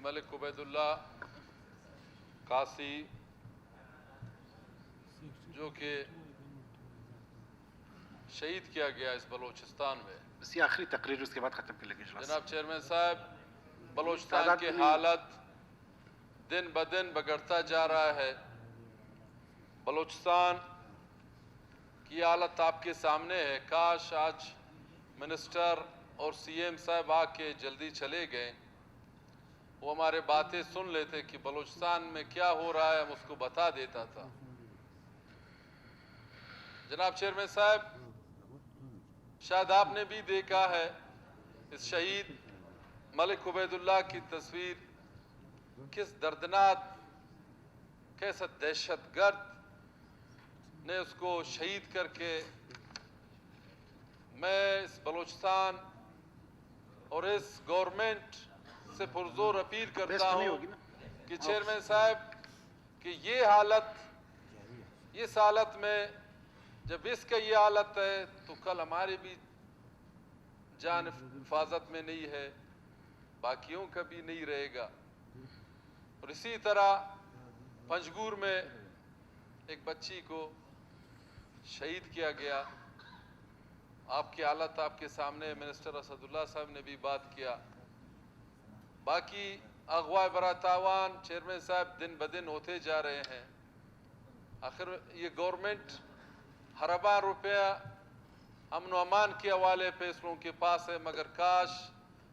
ملک Ubaidullah قاسی جو کہ شہید کیا گیا اس بلوچستان میں. بس یہ آخری تقریر اس کے بعد ختم کر لیں گے اجلاس. جناب چیئرمین صاحب، بلوچستان کی حالت دن بدن بگڑتا جا رہا ہے. بلوچستان کی حالت آپ کے سامنے ہے. کاش آج منسٹر اور سی ایم صاحب آ کے جلدی چلے گئے، وہ ہمارے باتیں سن لیتے کہ بلوچستان میں کیا ہو رہا ہے، ہم اس کو بتا دیتا تھا. جناب چیئرمین صاحب، شاید آپ نے بھی دیکھا ہے اس شہید ملک عبیداللہ کی تصویر، کس دردناک، کیسا دہشت گرد نے اس کو شہید کر کے. میں اس بلوچستان اور اس گورنمنٹ سے پرزور اپیل کرتا ہوں کہ چیئرمین صاحب کہ یہ حالت، اس حالت میں جب اس کا یہ حالت ہے تو کل ہماری بھی جان حفاظت میں نہیں ہے، باقیوں کا بھی نہیں رہے گا. اور اسی طرح پنجگور میں ایک بچی کو شہید کیا گیا. آپ کی حالت آپ کے سامنے، منسٹر اسد اللہ صاحب نے بھی بات کیا. باقی اغوا برا تاوان چیئرمین صاحب دن بدن ہوتے جا رہے ہیں. آخر یہ گورنمنٹ ارباں روپیہ امن و امان کے حوالے پہ اس لوگوں کے پاس ہے، مگر کاش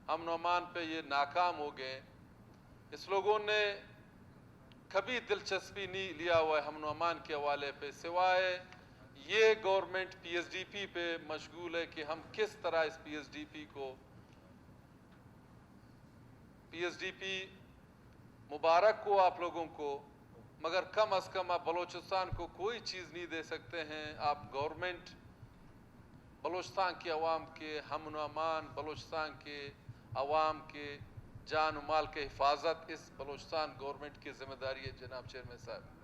امن و امان پہ یہ ناکام ہو گئے. اس لوگوں نے کبھی دلچسپی نہیں لیا ہوا ہے امن و امان کے حوالے پہ، سوائے یہ government P S D P پہ مشغول ہے کہ ہم کس طرح اس پی ایس ڈی پی کو، پی ایس ڈی پی مبارک کو آپ لوگوں کو، مگر کم از کم آپ بلوچستان کو کوئی چیز نہیں دے سکتے ہیں. آپ گورنمنٹ بلوچستان کے عوام کے امن و امان، بلوچستان کے عوام کے جان و مال کے حفاظت اس بلوچستان گورنمنٹ کی ذمہ داری ہے. جناب چیئرمین صاحب،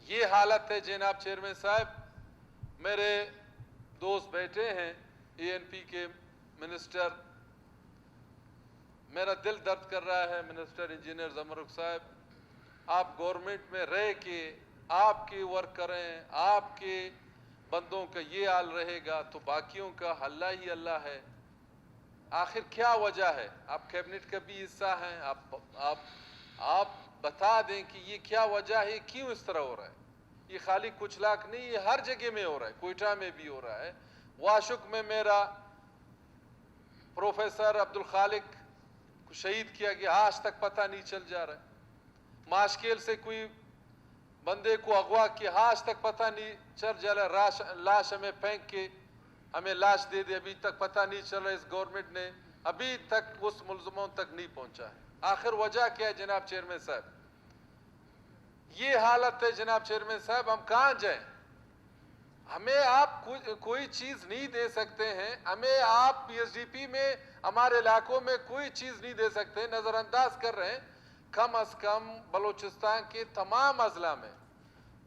یہ حالت ہے. جناب چیئرمین صاحب، میرے دوست بیٹھے ہیں اے این پی کے منسٹر، میرا دل درد کر رہا ہے. منسٹر انجینئر زمرک صاحب، آپ گورنمنٹ میں رہ کے آپ کی ورک کریں، آپ کے بندوں کا یہ حال رہے گا تو باقیوں کا اللہ ہی اللہ ہے. آخر کیا وجہ ہے؟ آپ کیبنٹ کا بھی حصہ ہیں، آپ بتا دیں کہ یہ کیا وجہ ہے، کیوں اس طرح ہو رہا ہے. یہ خالی کچھ لاکھ نہیں، یہ ہر جگہ میں ہو رہا ہے. کوئٹہ میں بھی ہو رہا ہے. واشک میں میرا پروفیسر عبدالخالق کو شہید کیا گیا، آج تک پتہ نہیں چل جا رہا ہے. ماشکیل سے کوئی بندے کو اغوا کیا، آج تک پتہ نہیں چل جا رہا. لاش ہمیں پھینک کے ہمیں لاش دے دے، ابھی تک پتہ نہیں چل رہا. اس گورنمنٹ نے ابھی تک اس ملزموں تک نہیں پہنچا ہے. آخر وجہ کیا ہے جناب چیئرمین صاحب؟ یہ حالت ہے جناب چیئرمین صاحب. ہم کہاں جائیں؟ ہمیں آپ کوئی چیز نہیں دے سکتے ہیں. ہمیں آپ پی ایس ڈی پی میں ہمارے علاقوں میں کوئی چیز نہیں دے سکتے، نظر انداز کر رہے ہیں. کم از کم بلوچستان کے تمام اضلاع میں،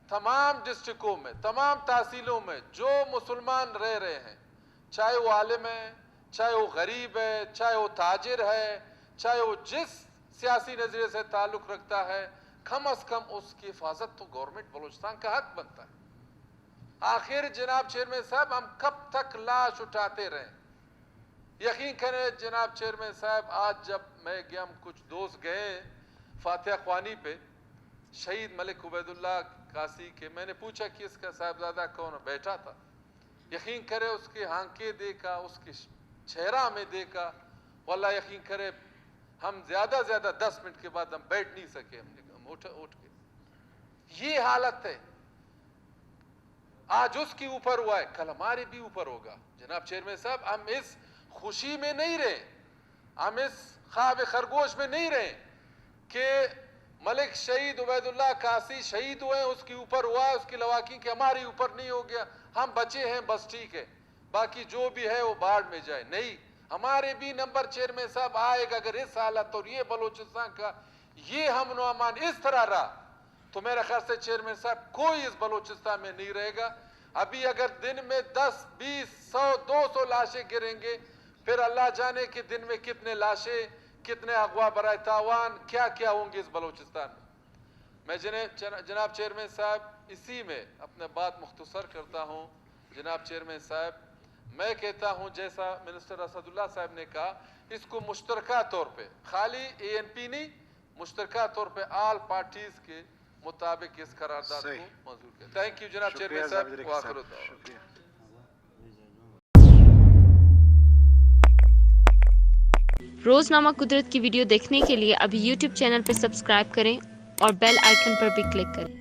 تمام ڈسٹرکوں میں، تمام تحصیلوں میں جو مسلمان رہ رہے ہیں، چاہے وہ عالم ہے، چاہے وہ غریب ہے، چاہے وہ تاجر ہے، چاہے وہ جس سیاسی نظریے سے تعلق رکھتا ہے، کم از کم اس کی حفاظت تو گورنمنٹ بلوچستان کا حق بنتا ہے. آخر جناب چیئرمین صاحب، ہم کب تک لاش اٹھاتے رہیں؟ یقین کریں جناب چیئرمین صاحب، آج جب میں گیا، ہم کچھ دوست گئے فاتحہ خوانی پہ شہید ملک عبیداللہ قاسی کے، میں نے پوچھا کہ اس کا صاحبزادہ کون ہے؟ بیٹھا تھا. یقین کرے اس کی آنکھیں دیکھا، اس کی چہرہ میں دیکھا، واللہ یقین کرے ہم زیادہ 10 منٹ کے بعد ہم بیٹھ نہیں سکے. ہم اٹھ کے یہ حالت ہے. آج اس کے اوپر ہوا ہے، کل ہمارے بھی اوپر ہوگا. جناب چیئرمین صاحب، ہم اس خوشی میں نہیں رہے، ہم اس خواب خرگوش میں نہیں رہے کہ ملک شہید عبیداللہ قاسی شہید ہوئے، اس کے اوپر ہوا ہے، اس کی لواحقین کہ ہمارے اوپر نہیں ہو گیا، ہم بچے ہیں، بس ٹھیک ہے، باقی جو بھی ہے وہ باڑ میں جائے. نہیں، ہمارے بھی نمبر چیئرمین صاحب آئے گا. اگر اس حالت اور یہ بلوچستان کا یہ امن و امان اس طرح رہا تو میرے خیال سے چیئرمین صاحب کوئی اس بلوچستان میں نہیں رہے گا. ابھی اگر دن میں 10 20 100 200 لاشیں گریں گے، پھر اللہ جانے کہ دن میں کتنے لاشیں کتنے اغوا برائے تاوان کیا کیا ہوں گے اس بلوچستان میں جناب چیئرمین صاحب اسی میں اپنے بات مختصر کرتا ہوں. جناب چیئرمین صاحب میں کہتا ہوں جیسا منسٹر اسد اللہ صاحب نے کہا اس کو مشترکہ طور پہ خالی اے این پی نہیں مشترکہ طور پہ آل پارٹیز کے مطابق اس قرارداد کو منظور کیا. تھینک یو جناب چیئرمین صاحب. وآخر الدعوة. روزنامہ قدرت کی ویڈیو دیکھنے کے لیے ابھی یوٹیوب چینل پہ سبسکرائب کریں اور بیل آئیکن پر بھی کلک کریں.